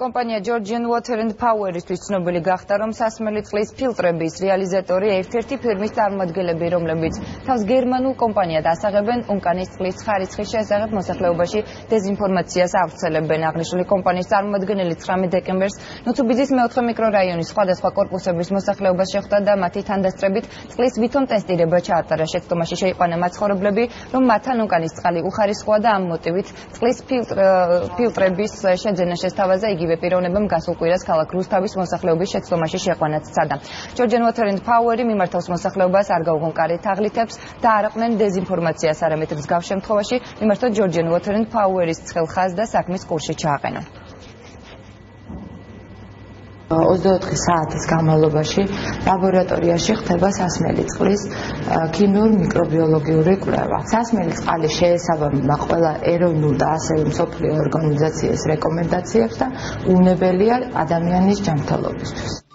კომპანია Georgian Water and Power-ისთვის ცნობილი გახდა, რომ სასმელი წყლის ფილტრების რეალიზატორი ერთ-ერთი ფირმის წარმომადგენლები, რომლებიც თავს გერმანულ კომპანიად ასაღებენ უკანის წყლის ხარისხის შესახებ მოსახლეობაში დეზინფორმაციას ავრცელებენ. აღნიშნული კომპანიის წარმომადგენელი 19 დეკემბერს ნუცუბიძის მეოთხე მიკრორაიონის სხვადასხვა კორპუსების მოსახლეობას შეხვდა და მათი თანდასწრებით წყლის ვითომ ტესტირება ჩაატარა. შეცდომაში შეიყვანა მაცხოვრებლები, რომ მათთან უკანის წყალი უხარისხოა და ამ მოტივით წყლის ფილტრების შეძენა შესთავაზა. იგივე პიროვნებამ გასულ კვირას ქალაქ რუსთავის მოსახლეობის შეცდომაში შეყვანაც სცადა. Georgian Water and Power-ი მიმართავს მოსახლეობას არ გაუღონ კარეთ თაღლითებს და არ აყნენ დეზინფორმაციას, არამედ მსგავს შემთხვევაში მიმართოთ Georgian Water and Power-ის ცხელ ხაზს და საქმის კურსში ჩააყენონ. 24 საათის განმავლობაში ლაბორატორიაში ხდება სასმელი წყლის ქიმიურ მიკრობიოლოგიური კვლევა. სასმელი წყალი შეესაბამება ყველა ეროვნულ და ასევე მსოფლიო ორგანიზაციის რეკომენდაციებს და უნებელია ადამიანის ჯანმრთელობისთვის.